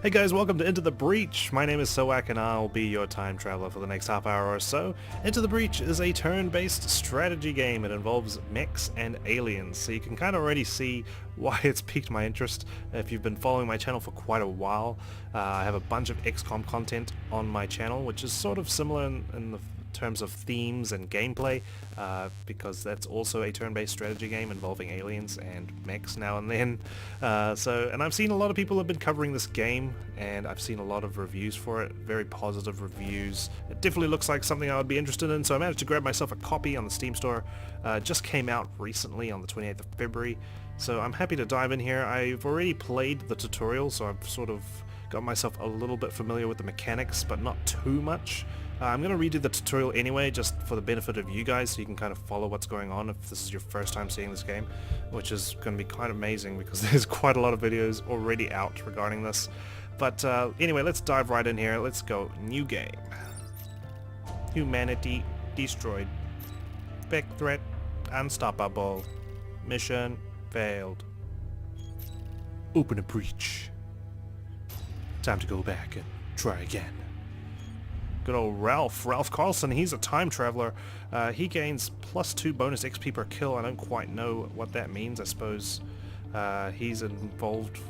Hey guys, welcome to Into the Breach. My name is Sowak and I'll be your time traveler for the next half hour or so. Into the Breach is a turn-based strategy game. It involves mechs and aliens, so you can kind of already see why it's piqued my interest if you've been following my channel for quite a while. I have a bunch of XCOM content on my channel, which is sort of similar in the terms of themes and gameplay, because that's also a turn-based strategy game involving aliens and mechs now and then. And I've seen a lot of people have been covering this game, and I've seen a lot of reviews for it, very positive reviews. It definitely looks like something I would be interested in, so I managed to grab myself a copy on the Steam store. Just came out recently on the 28th of February, so I'm happy to dive in here. I've already played the tutorial, so I've sort of got myself a little bit familiar with the mechanics, but not too much. I'm going to redo the tutorial anyway, just for the benefit of you guys, so you can kind of follow what's going on if this is your first time seeing this game, which is going to be quite amazing because there's quite a lot of videos already out regarding this. But anyway, let's dive right in here. Let's go. New game. Humanity destroyed. Big threat unstoppable. Mission failed. Open a breach. Time to go back and try again. Good old Ralph Carlson, he's a time traveler. He gains +2 bonus XP per kill. I don't quite know what that means. I suppose he's involved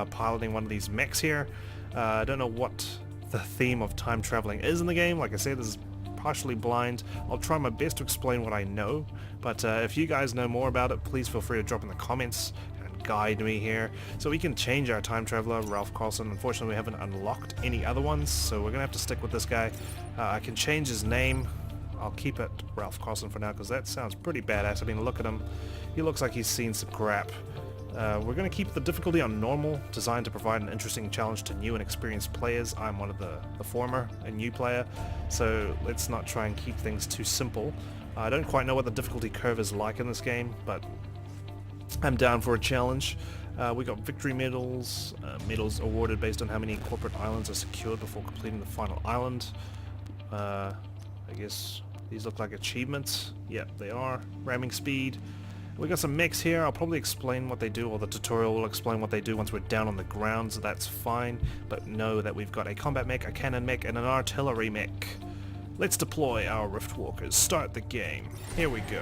piloting one of these mechs here. I don't know what the theme of time traveling is in the game. Like I said, this is partially blind. I'll try my best to explain what I know, but if you guys know more about it, please feel free to drop in the comments and guide me here. So we can change our time traveler, Ralph Carlson. Unfortunately, we haven't unlocked any other ones, so we're gonna have to stick with this guy. I can change his name. I'll keep it Ralph Carlson for now because that sounds pretty badass. I mean, look at him. He looks like he's seen some crap. We're going to keep the difficulty on normal, designed to provide an interesting challenge to new and experienced players. I'm one of the former, a new player, so let's not try and keep things too simple. I don't quite know what the difficulty curve is like in this game, but I'm down for a challenge. We got victory medals, medals awarded based on how many corporate islands are secured before completing the final island. I guess these look like achievements. Yep, they are. Ramming speed. We got some mechs here. I'll probably explain what they do, or the tutorial will explain what they do once we're down on the ground, so that's fine. But know that we've got a combat mech, a cannon mech, and an artillery mech. Let's deploy our Riftwalkers. Start the game. Here we go.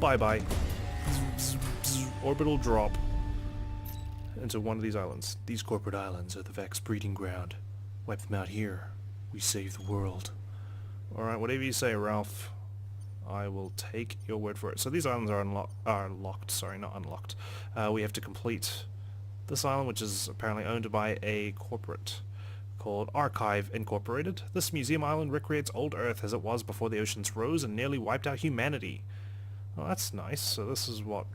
Bye-bye. Orbital drop into one of these islands. These corporate islands are the Vex breeding ground. Wipe them out here. We save the world. Alright, whatever you say, Ralph. I will take your word for it. So these islands are locked. Sorry, not unlocked. We have to complete this island, which is apparently owned by a corporate called Archive Incorporated. This museum island recreates old Earth as it was before the oceans rose and nearly wiped out humanity. Well, that's nice. So this is what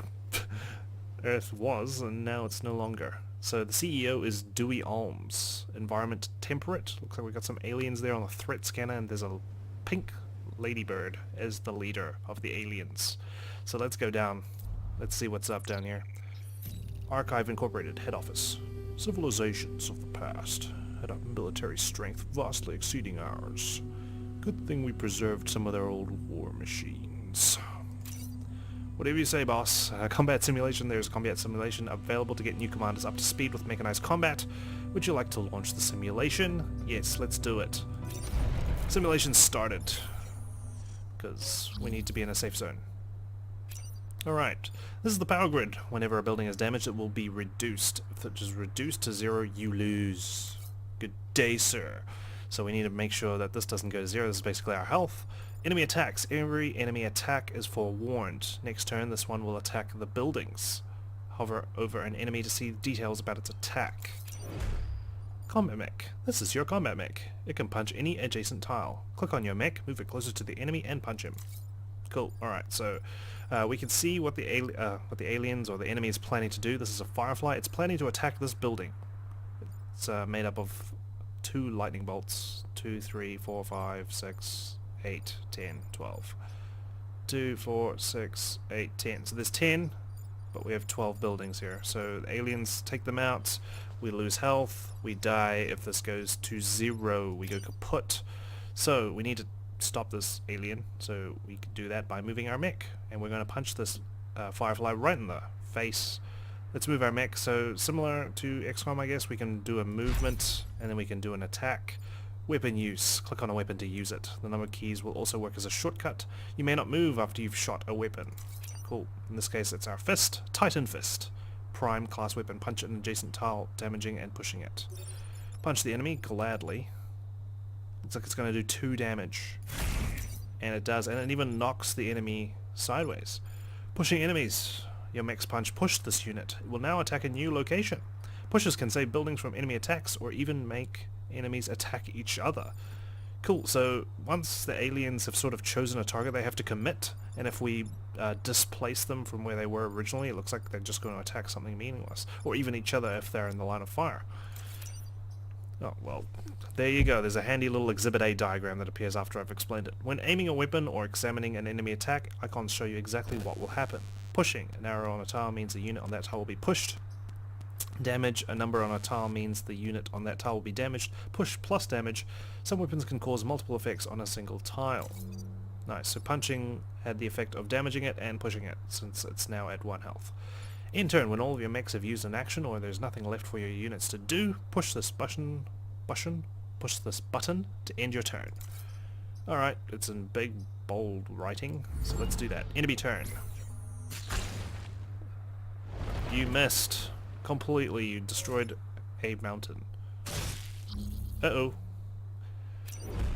Earth was, and now it's no longer. So the CEO is Dewey Alms. Environment temperate. Looks like we got some aliens there on the threat scanner, and there's a pink ladybird as the leader of the aliens. So let's go down. Let's see what's up down here. Archive Incorporated, head office. Civilizations of the past had a military strength vastly exceeding ours. Good thing we preserved some of their old war machines. Whatever you say, boss. Combat simulation. There's combat simulation available to get new commanders up to speed with mechanized combat. Would you like to launch the simulation? Yes, let's do it. Simulation started, because we need to be in a safe zone. Alright, this is the power grid. Whenever a building is damaged, it will be reduced. If it is reduced to 0, you lose. Good day, sir. So we need to make sure that this doesn't go to 0. This is basically our health. Enemy attacks. Every enemy attack is forewarned. Next turn, this one will attack the buildings. Hover over an enemy to see details about its attack. Combat mech. This is your combat mech. It can punch any adjacent tile. Click on your mech, move it closer to the enemy, and punch him. Cool. Alright, so we can see what the aliens or the enemy is planning to do. This is a firefly. It's planning to attack this building. It's made up of 2 lightning bolts. 2, 3, 4, 5, 6, 8, 10, 12. 2, 4, 6, 8, 10. So there's 10, but we have 12 buildings here. So the aliens take them out. We lose health, we die. If this goes to 0, we go kaput. So we need to stop this alien, so we can do that by moving our mech. And we're going to punch this firefly right in the face. Let's move our mech. So similar to XCOM, I guess, we can do a movement and then we can do an attack. Weapon use. Click on a weapon to use it. The number keys will also work as a shortcut. You may not move after you've shot a weapon. Cool. In this case it's our fist. Titan Fist. Prime class weapon. Punch an adjacent tile, damaging and pushing it. Punch the enemy gladly. Looks like it's going to do 2 damage. And it does. And it even knocks the enemy sideways. Pushing enemies. Your mech's punch pushed this unit. It will now attack a new location. Pushes can save buildings from enemy attacks or even make enemies attack each other. Cool, so once the aliens have sort of chosen a target, they have to commit, and if we displace them from where they were originally, it looks like they're just going to attack something meaningless, or even each other if they're in the line of fire. Oh, well, there you go. There's a handy little Exhibit A diagram that appears after I've explained it. When aiming a weapon or examining an enemy attack, icons show you exactly what will happen. Pushing an arrow on a tile means the unit on that tile will be pushed. Damage a number on a tile means the unit on that tile will be damaged. Push plus damage. Some weapons can cause multiple effects on a single tile. Nice, so punching had the effect of damaging it and pushing it, since it's now at 1 health. In turn, when all of your mechs have used an action or there's nothing left for your units to do, push this button to end your turn. Alright, it's in big, bold writing, so let's do that. Enemy turn. You missed. Completely, you destroyed a mountain. Uh-oh.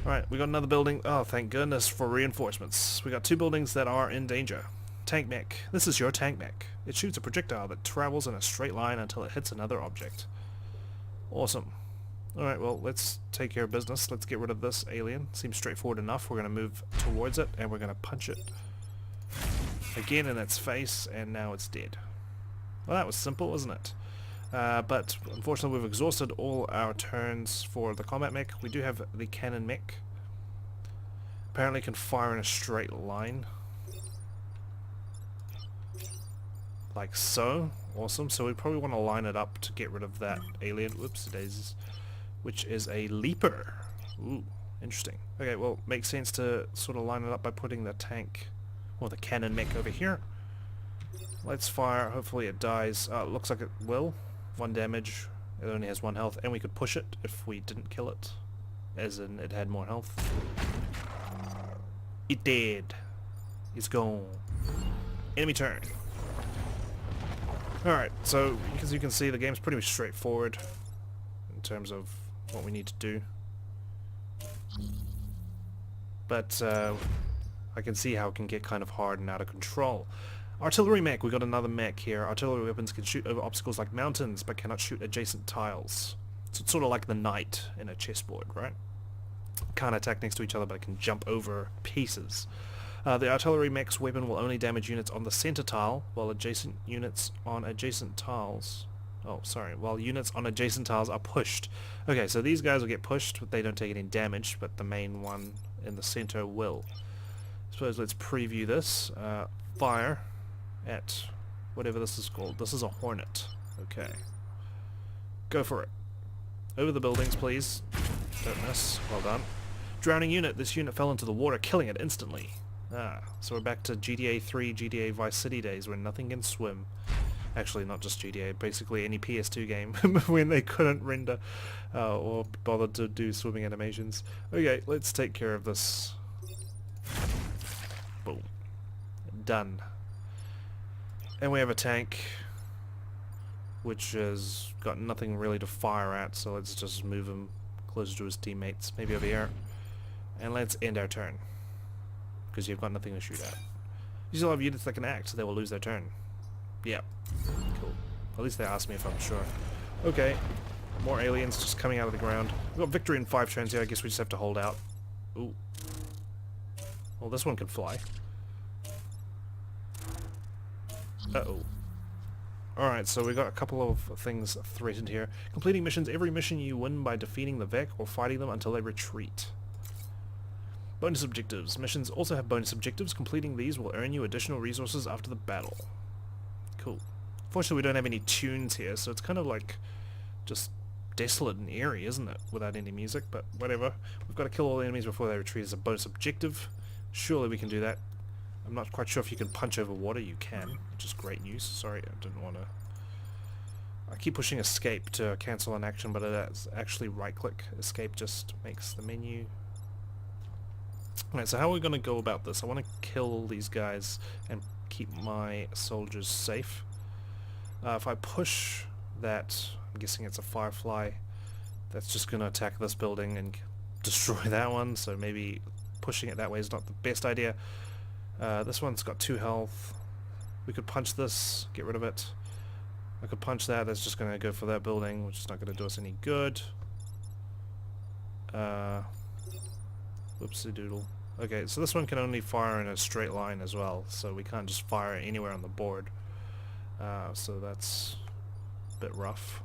Alright, we got another building. Oh, thank goodness for reinforcements. We got 2 buildings that are in danger. Tank mech. This is your tank mech. It shoots a projectile that travels in a straight line until it hits another object. Awesome. Alright, well, let's take care of business. Let's get rid of this alien. Seems straightforward enough. We're going to move towards it, and we're going to punch it again in its face, and now it's dead. Well, that was simple, wasn't it? But unfortunately we've exhausted all our turns for the combat mech. We do have the cannon mech. Apparently it can fire in a straight line. Like so. Awesome. So we probably want to line it up to get rid of that alien. Whoops, daisies. Which is a leaper. Ooh, interesting. Okay, well, makes sense to sort of line it up by putting the tank, or the cannon mech over here. Let's fire. Hopefully it dies. It looks like it will. 1 damage. It only has 1 health. And we could push it if we didn't kill it. As in, it had more health. It did. It's gone. Enemy turn. Alright, so as you can see, the game's pretty straightforward in terms of what we need to do. But I can see how it can get kind of hard and out of control. Artillery mech, we got another mech here. Artillery weapons can shoot over obstacles like mountains, but cannot shoot adjacent tiles. So it's sort of like the knight in a chessboard, right? Can't attack next to each other, but it can jump over pieces. The artillery mech's weapon will only damage units on the center tile, while adjacent units on adjacent tiles... while units on adjacent tiles are pushed. Okay, so these guys will get pushed, but they don't take any damage, but the main one in the center will. Suppose let's preview this. Fire at whatever this is called. This is a hornet. Okay. Go for it. Over the buildings, please. Don't miss. Well done. Drowning unit. This unit fell into the water, killing it instantly. So we're back to GTA 3, GTA Vice City days where nothing can swim. Actually, not just GTA, basically any PS2 game when they couldn't render or bother to do swimming animations. Okay, let's take care of this. Boom. Done. And we have a tank which has got nothing really to fire at, so let's just move him closer to his teammates, maybe over here. And let's end our turn, because you've got nothing to shoot at. You still have units that can act, so they will lose their turn. Yeah. Cool. At least they asked me if I'm sure. Okay. More aliens just coming out of the ground. We've got victory in 5 turns here, I guess we just have to hold out. Ooh. Well, this one can fly. Uh-oh. Alright, so we got a couple of things threatened here. Completing missions. Every mission you win by defeating the Vec or fighting them until they retreat. Bonus objectives. Missions also have bonus objectives. Completing these will earn you additional resources after the battle. Cool. Fortunately, we don't have any tunes here, so it's kind of like just desolate and eerie, isn't it? Without any music, but whatever. We've got to kill all the enemies before they retreat as a bonus objective. Surely we can do that. I'm not quite sure if you can punch over water. You can, which is great news. Sorry, I didn't want to I keep pushing escape to cancel an action, but it's actually right click. Escape just makes the menu. Alright, so how are we going to go about this? I want to kill these guys and keep my soldiers safe. If I push that, I'm guessing it's a firefly, that's just going to attack this building and destroy that one, so maybe pushing it that way is not the best idea. This one's got 2 health. We could punch this, get rid of it. I could punch that, that's just going to go for that building, which is not going to do us any good. Whoopsie doodle. Okay, so this one can only fire in a straight line as well, so we can't just fire anywhere on the board. So that's a bit rough.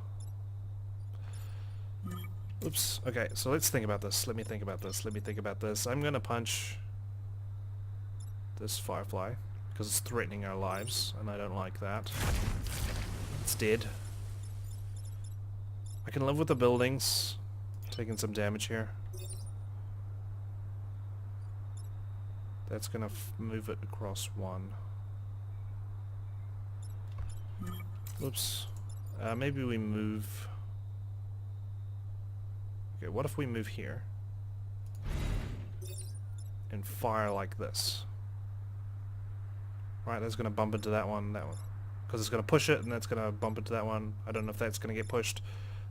Oops. Okay, so let's think about this. Let me think about this. I'm gonna punch this firefly because it's threatening our lives, and I don't like that. It's dead. I can live with the buildings taking some damage here. That's gonna move it across 1. Oops. Maybe we move... Okay, what if we move here and fire like this? Right, that's gonna bump into that one, because it's gonna push it, and that's gonna bump into that one. I don't know if that's gonna get pushed.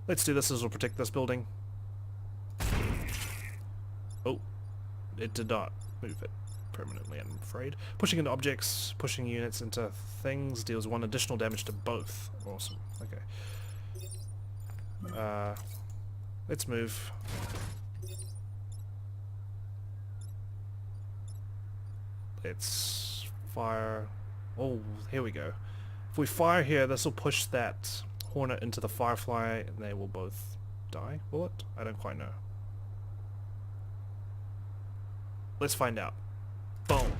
Let's do this, this will protect this building. Oh, it did not move it permanently, I'm afraid. Pushing into objects, pushing units into things deals 1 additional damage to both. Awesome. Okay. Let's move. Let's fire. Oh, here we go. If we fire here, this will push that hornet into the firefly, and they will both die. Will it? I don't quite know. Let's find out. Boom.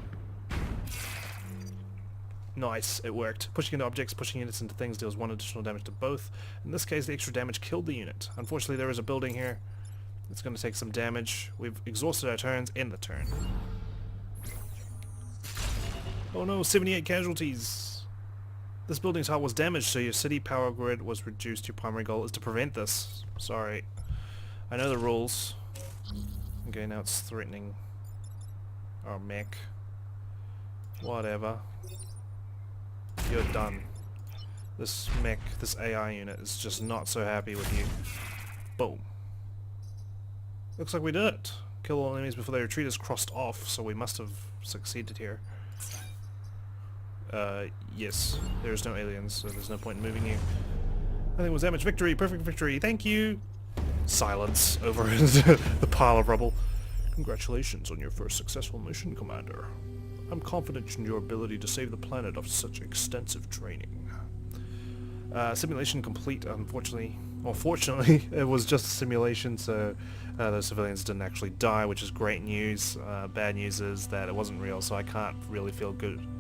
Nice, it worked. Pushing into objects, pushing units into things deals 1 additional damage to both. In this case, the extra damage killed the unit. Unfortunately, there is a building here. It's going to take some damage. We've exhausted our turns. End the turn. Oh no, 78 casualties. This building's hull was damaged, so your city power grid was reduced. Your primary goal is to prevent this. Sorry. I know the rules. Okay, now it's threatening our mech. Whatever. You're done. This mech, this AI unit is just not so happy with you. Boom. Looks like we did it. Kill all enemies before they retreat is crossed off, so we must have succeeded here. Yes. There's no aliens, so there's no point in moving you. I think it was damage. Victory! Perfect victory! Thank you! Silence over the pile of rubble. Congratulations on your first successful mission, Commander. I'm confident in your ability to save the planet after such extensive training. Simulation complete, unfortunately. Well, fortunately, it was just a simulation, so those civilians didn't actually die, which is great news. Bad news is that it wasn't real, so I can't really feel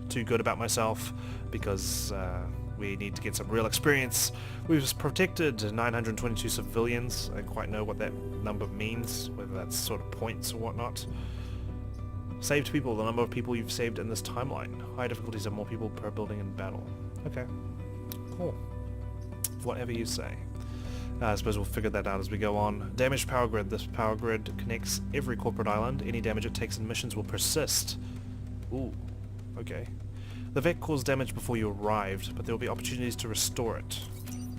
too good about myself, because we need to get some real experience. We've protected 922 civilians. I don't quite know what that number means, whether that's sort of points or whatnot. Saved people, the number of people you've saved in this timeline. High difficulties have more people per building in battle. Okay. Cool. Whatever you say. I suppose we'll figure that out as we go on. Damaged power grid. This power grid connects every corporate island. Any damage it takes in missions will persist. Ooh. Okay. The Vec caused damage before you arrived, but there will be opportunities to restore it.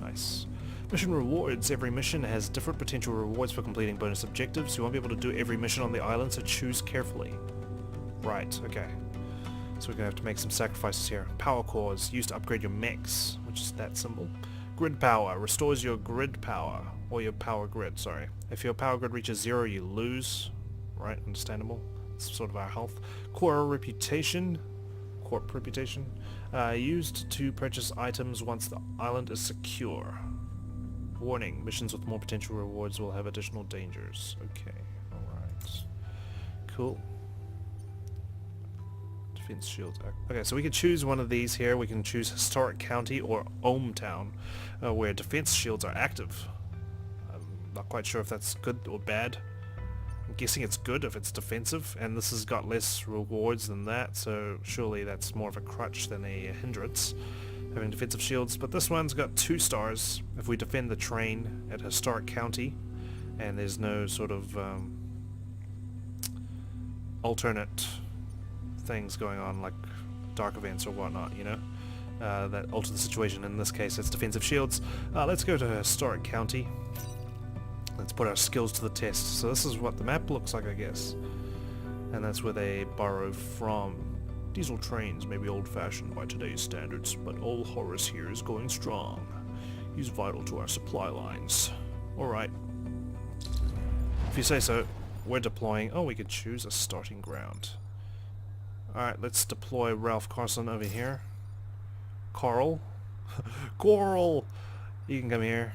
Nice. Mission rewards. Every mission has different potential rewards for completing bonus objectives. You won't be able to do every mission on the island, so choose carefully. Right, okay. So we're going to have to make some sacrifices here. Power cores, used to upgrade your mechs, which is that symbol. Grid power, restores your grid power, or your power grid, sorry. If your power grid reaches 0, you lose. Right, understandable. It's sort of our health. Core reputation, corp reputation, used to purchase items once the island is secure. Warning, missions with more potential rewards will have additional dangers. Okay, alright. Cool. Defense shields. Okay, so we can choose one of these here. We can choose Historic County or Ohm Town, where defense shields are active. I'm not quite sure if that's good or bad. I'm guessing it's good if it's defensive, and this has got less rewards than that, so surely that's more of a crutch than a hindrance. having defensive shields, but this one's got 2 stars if we defend the train at Historic County, and there's no sort of alternate things going on like dark events or whatnot, you know, that alter the situation. In this case it's defensive shields. Let's go to Historic County. Let's put our skills to the test. So this is what the map looks like, I guess, and that's where they borrow from. Diesel trains may be old-fashioned by today's standards, but old Horace here is going strong. He's vital to our supply lines. Alright. If you say so. We're deploying. Oh, we could choose a starting ground. Alright, let's deploy Ralph Carson over here. Carl? Coral! You can come here,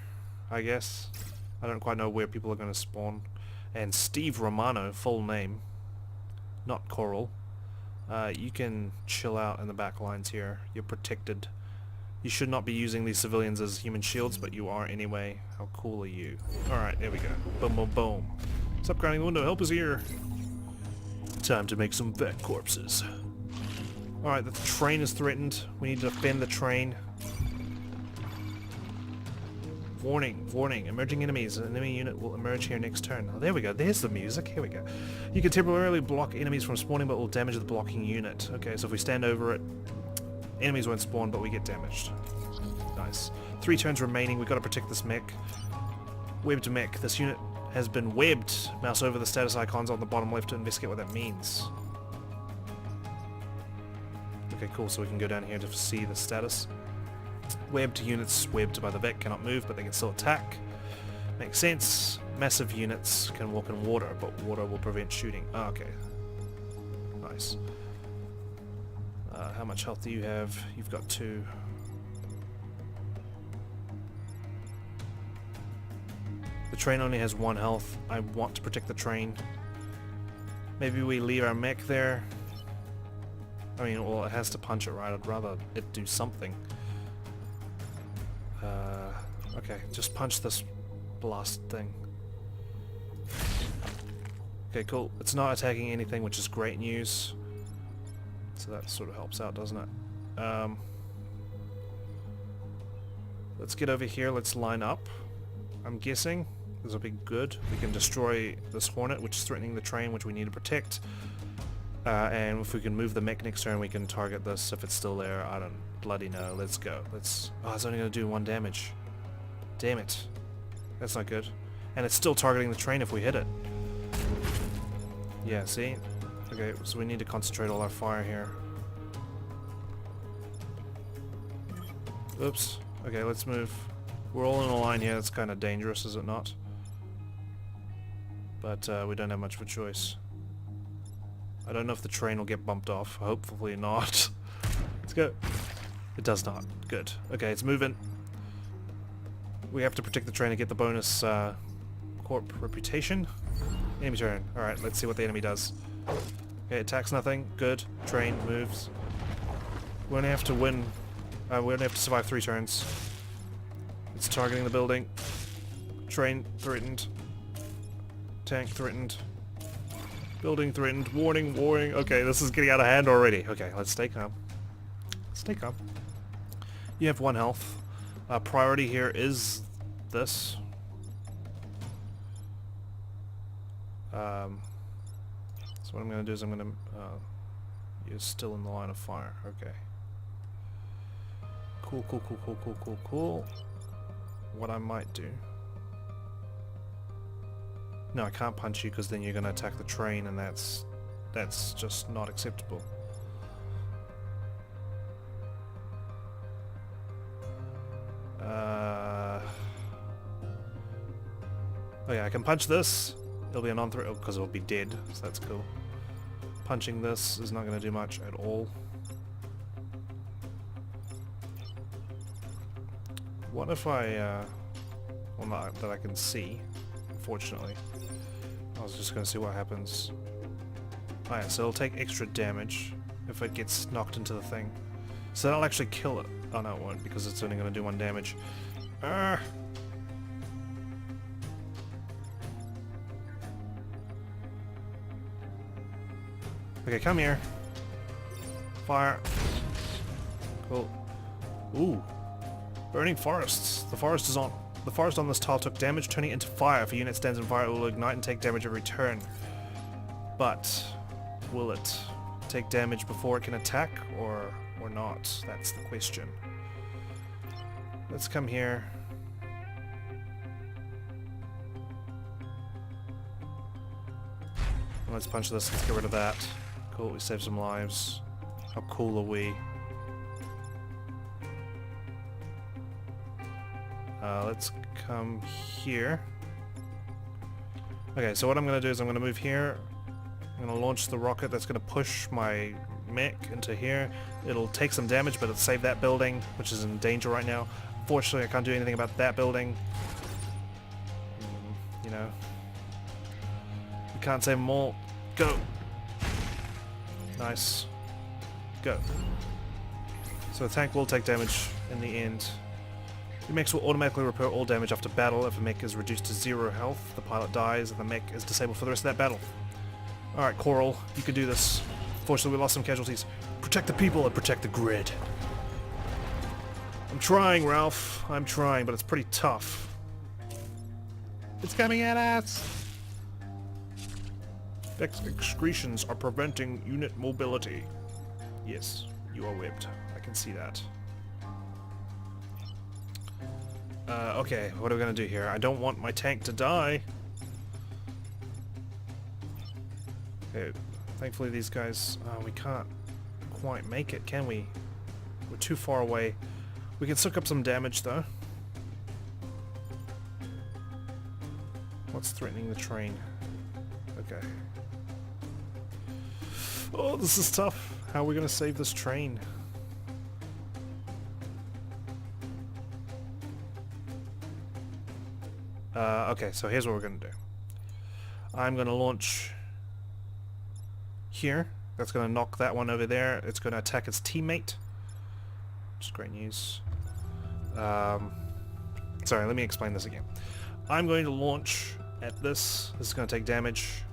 I guess. I don't quite know where people are going to spawn. And Steve Romano, full name. Not Coral. You can chill out in the back lines here. You're protected. You should not be using these civilians as human shields, but you are anyway. How cool are you? Alright, there we go. Boom, boom, boom. Stop grinding the window. Help is here. Time to make some vet corpses. Alright, the train is threatened. We need to defend the train. Warning, warning, emerging enemies. An enemy unit will emerge here next turn. Oh, there we go. There's the music. Here we go. You can temporarily block enemies from spawning, but will damage the blocking unit. Okay, so if we stand over it, enemies won't spawn, but we get damaged. Nice. 3 turns remaining. We've got to protect this mech. Webbed mech. This unit has been webbed. Mouse over the status icons on the bottom left to investigate what that means. Okay, cool. So we can go down here to see the status. Webbed units webbed by the vet cannot move, but they can still attack. Makes sense. Massive units can walk in water, but water will prevent shooting. Ah, okay. Nice. How much health do you have? You've got 2. The train only has 1 health. I want to protect the train. Maybe we leave our mech there. I mean, well, it has to punch it, right? I'd rather it do something. Okay, just punch this blast thing. Okay, cool. It's not attacking anything, which is great news. So that sort of helps out, doesn't it? Let's get over here. Let's line up. I'm guessing this will be good. We can destroy this Hornet, which is threatening the train, which we need to protect. And if we can move the mech next turn, we can target this if it's still there. I don't bloody know. Let's go. Let's... Oh, it's only going to do 1 damage. Damn it. That's not good. And it's still targeting the train if we hit it. Yeah, see? Okay, so we need to concentrate all our fire here. Oops. Okay, let's move. We're all in a line here. That's kind of dangerous, is it not? But we don't have much of a choice. I don't know if the train will get bumped off. Hopefully not. Let's go. It does not. Good. Okay, it's moving. We have to protect the train to get the bonus corp reputation. Enemy turn. Alright, let's see what the enemy does. Okay, attacks nothing. Good. Train moves. We only have to win. We only have to survive 3 turns. It's targeting the building. Train threatened. Tank threatened. Building threatened. Warning, warning. Okay, this is getting out of hand already. Okay, let's stay calm. Stay calm. You have 1 health. Priority here is this. So what I'm going to do is I'm going to... you're still in the line of fire. Okay. Cool, cool, cool, cool, cool, cool, cool. What I might do... No, I can't punch you because then you're going to attack the train, and that's just not acceptable. Oh yeah, I can punch this. It'll be a non-threat because it'll be dead, so that's cool. Punching this is not going to do much at all. What if I, well, not that I can see, unfortunately. I was just going to see what happens. Oh yeah, so it'll take extra damage if it gets knocked into the thing. So that'll actually kill it. Oh no, it won't, because it's only going to do 1 damage. Okay, come here. Fire. Cool. Ooh. Burning forests. The forest on this tile took damage, turning it into fire. If a unit stands in fire, it will ignite and take damage every turn. But will it take damage before it can attack, or not? That's the question. Let's come here. Let's punch this. Let's get rid of that. Cool, we saved some lives. How cool are we? Let's come here. Okay, so what I'm going to do is I'm going to move here. I'm going to launch the rocket that's going to push my mech into here. It'll take some damage, but it'll save that building, which is in danger right now. Fortunately, I can't do anything about that building. You know. We can't save them all. Go! Nice. Go. So the tank will take damage in the end. The mechs will automatically repair all damage after battle. If a mech is reduced to 0 health, the pilot dies and the mech is disabled for the rest of that battle. Alright, Coral, you can do this. Fortunately, we lost some casualties. Protect the people and protect the grid. I'm trying, Ralph. I'm trying, but it's pretty tough. It's coming at us! Vex excretions are preventing unit mobility. Yes, you are whipped. I can see that. Okay, what are we gonna do here? I don't want my tank to die. Okay, thankfully these guys... we can't quite make it, can we? We're too far away. We can soak up some damage, though. What's threatening the train? Okay. Oh, this is tough. How are we gonna save this train? Okay, so here's what we're gonna do. I'm gonna launch here. That's gonna knock that one over there. It's gonna attack its teammate. Which is great news. Sorry, let me explain this again. I'm going to launch at this. This is gonna take damage.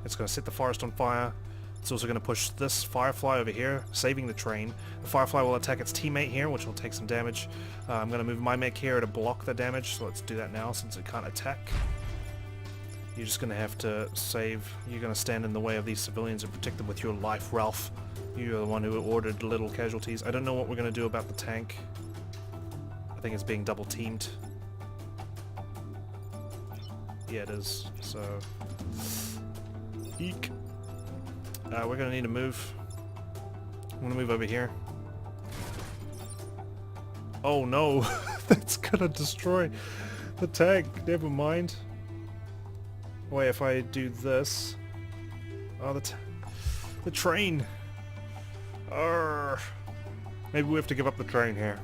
It's gonna set the forest on fire. It's also going to push this Firefly over here, saving the train. The Firefly will attack its teammate here, which will take some damage. I'm going to move my mech here to block the damage, so let's do that now since it can't attack. You're just going to have to save. You're going to stand in the way of these civilians and protect them with your life, Ralph. You're the one who ordered little casualties. I don't know what we're going to do about the tank. I think it's being double teamed. Yeah, it is. So... Eek. We're gonna need to move. I'm gonna move over here. Oh no! That's gonna destroy the tank. Never mind. Wait, if I do this... Oh, the train! Arrgh. Maybe we have to give up the train here.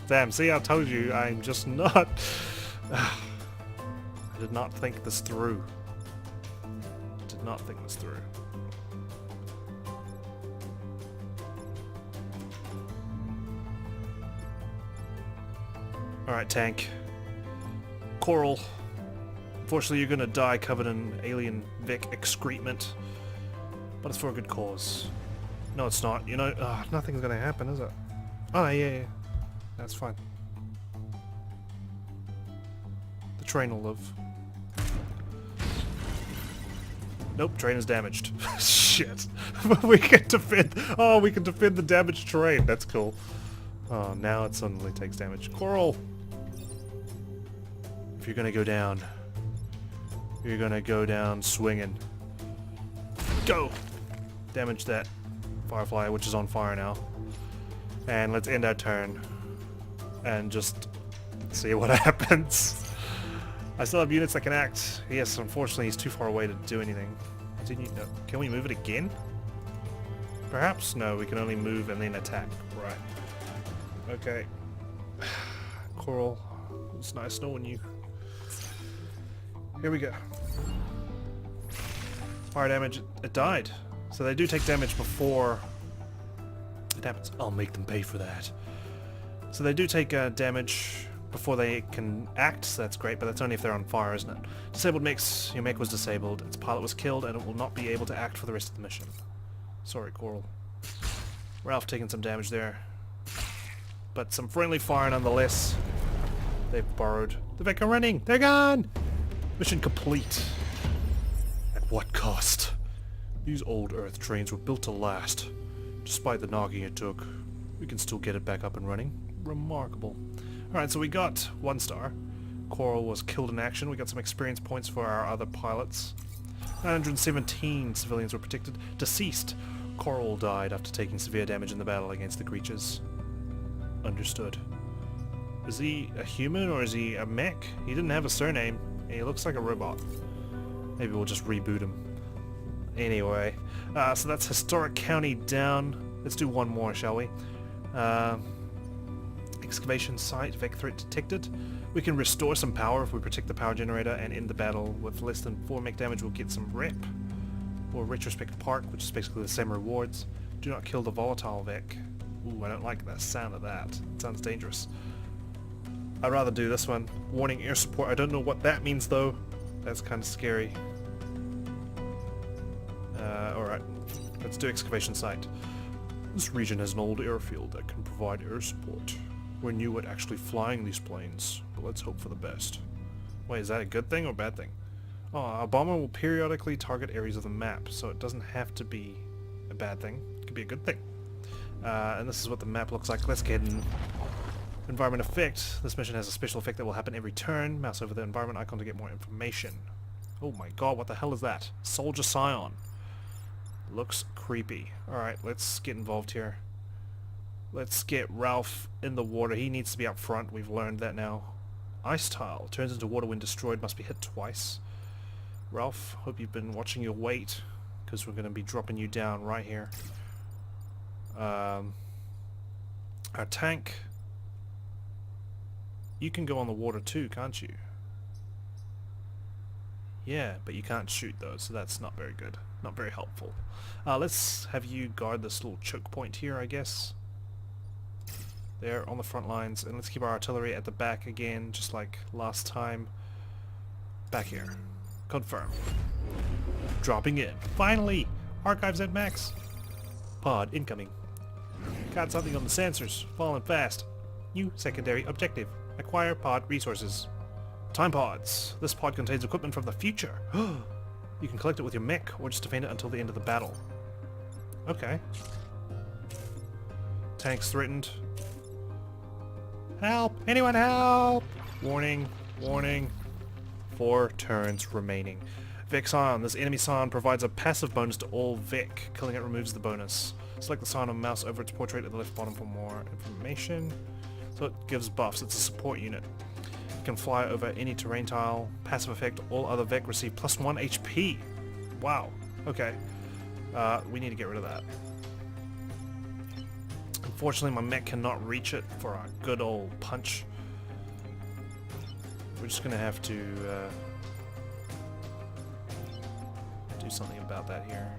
Damn, see, I told you, I'm just not... I did not think this through. Did not think this through. Alright, tank. Coral. Unfortunately, you're gonna die covered in alien Vic excrement. But it's for a good cause. No, it's not. You know, nothing's gonna happen, is it? Oh, yeah. That's fine. The train will live. Nope, train is damaged. Shit. We can defend... Oh, we can defend the damaged train. That's cool. Oh, now it suddenly takes damage. Coral! If you're gonna go down, you're gonna go down swinging. Go! Damage that Firefly, which is on fire now. And let's end our turn. And just see what happens. I still have units that can act. Yes, unfortunately he's too far away to do anything. No. Can we move it again? Perhaps? No, we can only move and then attack. Right. Okay. Coral, it's nice knowing you. Here we go. Fire damage, it died. So they do take damage before it happens. I'll make them pay for that. So they do take damage before they can act, so that's great, but that's only if they're on fire, isn't it? Disabled mechs, your mech was disabled, its pilot was killed, and it will not be able to act for the rest of the mission. Sorry, Coral. Ralph taking some damage there. but some friendly fire nonetheless. They've borrowed. The Vec are running! They're gone! Mission complete. At what cost? These old Earth trains were built to last. Despite the knocking it took, we can still get it back up and running. Remarkable. Alright, so we got 1 star. Coral was killed in action. We got some experience points for our other pilots. 917 civilians were protected. Deceased. Coral died after taking severe damage in the battle against the creatures. Understood. Is he a human or is he a mech? He didn't have a surname. He looks like a robot. Maybe we'll just reboot him. Anyway, so that's Historic County down. Let's do one more, shall we? Excavation site, Vec threat detected. We can restore some power if we protect the power generator, and in the battle with less than 4 mech damage we'll get some rep. Or retrospect park, which is basically the same rewards. Do not kill the volatile Vec. Ooh, I don't like the sound of that. It sounds dangerous. I'd rather do this one. Warning air support. I don't know what that means though. That's kind of scary. Alright. Let's do excavation site. This region has an old airfield that can provide air support. We're new at actually flying these planes, but let's hope for the best. Wait, is that a good thing or bad thing? Oh, our bomber will periodically target areas of the map, so it doesn't have to be a bad thing. It could be a good thing. And this is what the map looks like. Let's get an environment effect. This mission has a special effect that will happen every turn. Mouse over the environment icon to get more information. Oh my god, what the hell is that? Soldier Scion. Looks creepy. Alright, let's get involved here. Let's get Ralph in the water. He needs to be up front. We've learned that now. Ice tile. Turns into water when destroyed. Must be hit twice. Ralph, hope you've been watching your weight, because we're going to be dropping you down right here. Our tank. You can go on the water too, can't you? Yeah, but you can't shoot though, so that's not very good. Not very helpful. Let's have you guard this little choke point here, I guess. There, on the front lines, and let's keep our artillery at the back again, just like last time. Back here. Confirm. Dropping in. Finally! Archives at max! Pod incoming. Got something on the sensors. Falling fast. New secondary objective. Acquire pod resources. Time pods. This pod contains equipment from the future. You can collect it with your mech, or just defend it until the end of the battle. Okay. Tanks threatened. Help! Anyone help! Warning. Warning. 4 turns remaining. Vec Scion. This enemy Scion provides a passive bonus to all Vec. Killing it removes the bonus. Select the Scion and mouse over its portrait at the left bottom for more information. So it gives buffs. It's a support unit. It can fly over any terrain tile. Passive effect. All other Vec receive +1 HP. Wow. Okay. We need to get rid of that. Unfortunately, my mech cannot reach it for a good old punch. We're just gonna have to do something about that here.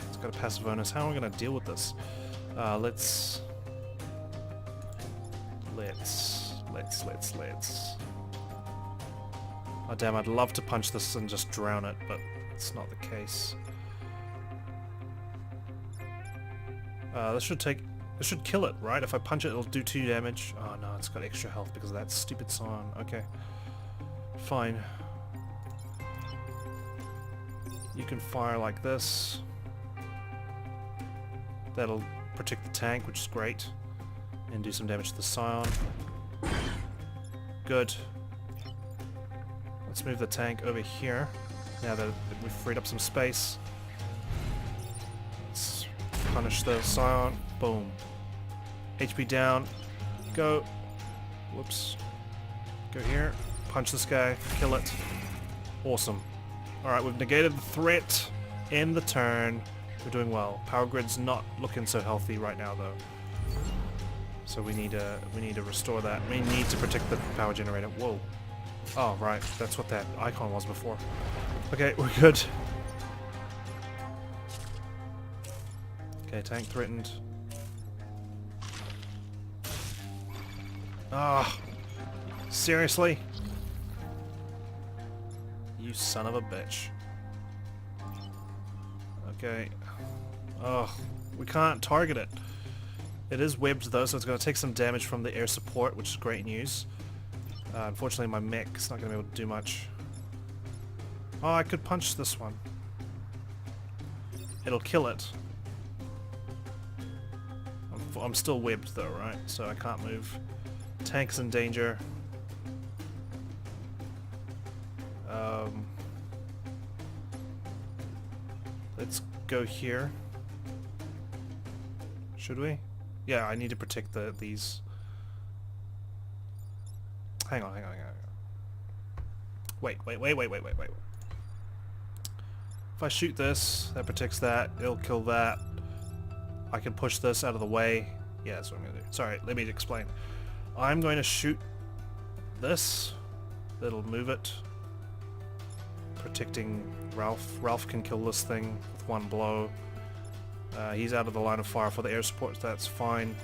It's got a passive bonus. How am I gonna deal with this? Let's. Oh damn! I'd love to punch this and just drown it, but it's not the case. This should kill it, right? If I punch it, it'll do 2 damage. Oh no, it's got extra health because of that stupid song. Okay. Fine. You can fire like this. That'll protect the tank, which is great. And do some damage to the Scion. Good. Let's move the tank over here. Now that we've freed up some space. Let's punish the Scion. Boom. HP down. Go. Whoops. Go here. Punch this guy. Kill it. Awesome. Alright, we've negated the threat. End the turn. We're doing well. Power grid's not looking so healthy right now though. So we need to restore that. We need to protect the power generator. Whoa. Oh right, that's what that icon was before. Okay, we're good. Okay, tank threatened. Ah, seriously? You son of a bitch. Okay. Oh, we can't target it. It is webbed though, so it's going to take some damage from the air support, which is great news. Unfortunately my mech is not going to be able to do much. Oh, I could punch this one. It'll kill it. I'm still webbed though, right? So I can't move. Tank's in danger. Let's go here. Should we? Yeah, I need to protect these. Hang on. Wait. If I shoot this, that protects that, it'll kill that. I can push this out of the way. Yeah, that's what I'm gonna do. Sorry, let me explain. I'm going to shoot this. That'll move it. Protecting Ralph. Ralph can kill this thing with one blow. He's out of the line of fire for the air support, so that's fine.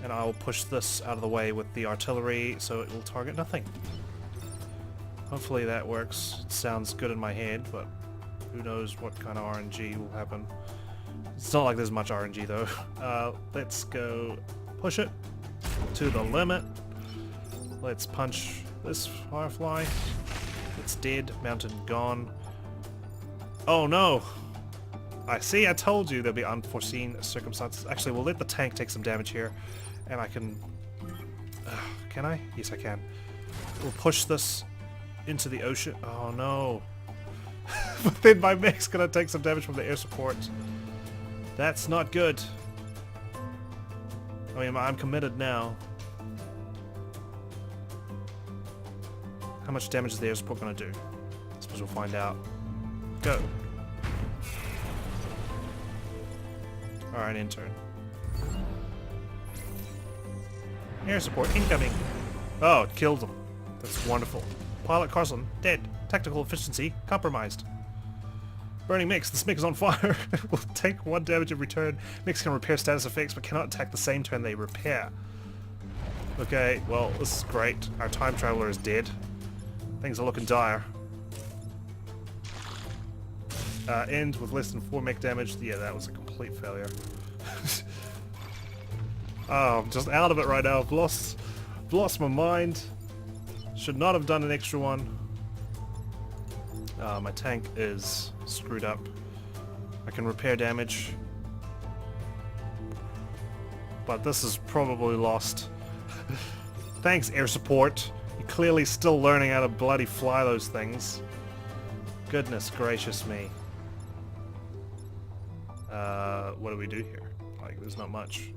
And I'll push this out of the way with the artillery, so it will target nothing. Hopefully that works. It sounds good in my head, but who knows what kind of RNG will happen. It's not like there's much RNG though. Let's go push it to the limit. Let's punch this firefly. It's dead. Mountain gone. Oh no! I told you there'll be unforeseen circumstances. Actually, we'll let the tank take some damage here. And I can... can I? Yes, I can. We'll push this into the ocean. Oh no! But then my mech's gonna take some damage from the air support. That's not good. I mean, I'm committed now. How much damage is the air support gonna do? I suppose we'll find out. Go. Alright, intern. Air support incoming. Oh, it killed him. That's wonderful. Pilot Carson, dead. Tactical efficiency, compromised. Burning mix. This mix is on fire. Will take 1 damage in return. Mix can repair status effects, but cannot attack the same turn they repair. Okay, well, this is great. Our time traveler is dead. Things are looking dire. End with less than 4 mech damage. Yeah, that was a complete failure. Oh, I'm just out of it right now. I've lost my mind. Should not have done an extra one. My tank is screwed up. I can repair damage. But this is probably lost. Thanks, air support. You're clearly still learning how to bloody fly those things. Goodness gracious me. What do we do here? Like, there's not much.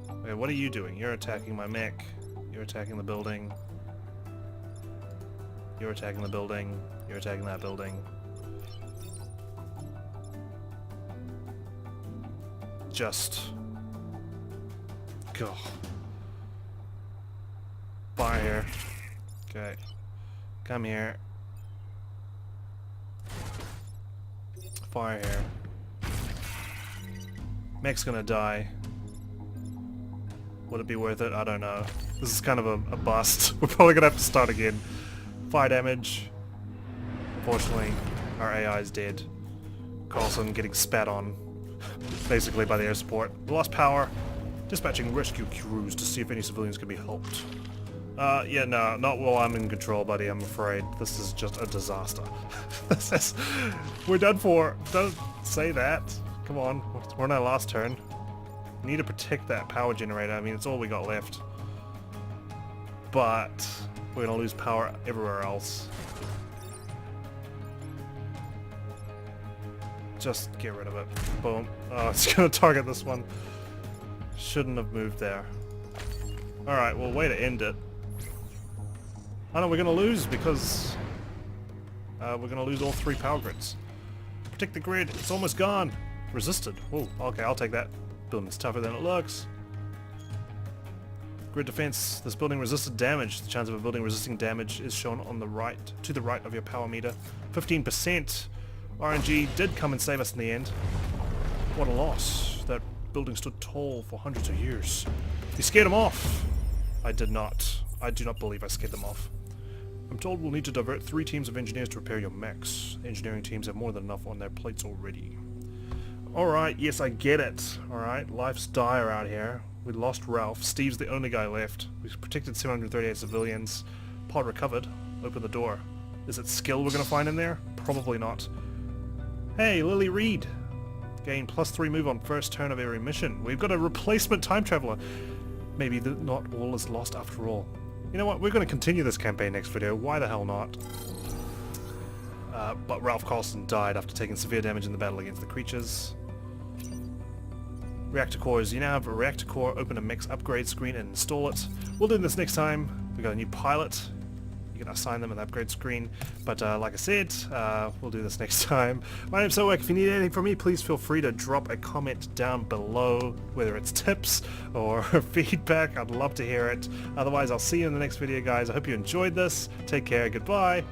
Okay, what are you doing? You're attacking my mech. You're attacking the building. You're attacking the building. You're attacking that building. Just... go. Fire here. Okay. Come here. Fire here. Mech's gonna die. Would it be worth it? I don't know. This is kind of a bust. We're probably gonna have to start again. Fire damage. Unfortunately, our AI is dead. Carlson getting spat on, basically by the air support. Lost power. Dispatching rescue crews to see if any civilians can be helped. Yeah, no, not while I'm in control, buddy, I'm afraid. This is just a disaster. We're done for. Don't say that. Come on, we're on our last turn. We need to protect that power generator. I mean, it's all we got left. But we're gonna lose power everywhere else. Just get rid of it. Boom. Oh, it's gonna target this one. Shouldn't have moved there. Alright, well, way to end it. Oh no, we're gonna lose because we're gonna lose all 3 power grids. Protect the grid, it's almost gone. Resisted. Oh, okay, I'll take that. Building's tougher than it looks. Grid defense. This building resisted damage. The chance of a building resisting damage is shown on the right, to the right of your power meter. 15%. RNG did come and save us in the end. What a loss. That building stood tall for hundreds of years. You scared them off. I did not. I do not believe I scared them off. I'm told we'll need to divert 3 teams of engineers to repair your mechs. Engineering teams have more than enough on their plates already. Alright, yes, I get it. Alright, life's dire out here. We lost Ralph. Steve's the only guy left. We've protected 738 civilians. Pod recovered. Open the door. Is it skill we're going to find in there? Probably not. Hey, Lily Reed. Gain +3 move on first turn of every mission. We've got a replacement time traveler. Maybe not all is lost after all. You know what? We're going to continue this campaign next video. Why the hell not? But Ralph Carlson died after taking severe damage in the battle against the creatures. Reactor cores. You now have a reactor core. Open a mechs upgrade screen and install it. We'll do this next time. We've got a new pilot. You can assign them an upgrade screen. But like I said, we'll do this next time. My name's Soak. If you need anything from me, please feel free to drop a comment down below, whether it's tips or feedback. I'd love to hear it. Otherwise, I'll see you in the next video, guys. I hope you enjoyed this. Take care. Goodbye.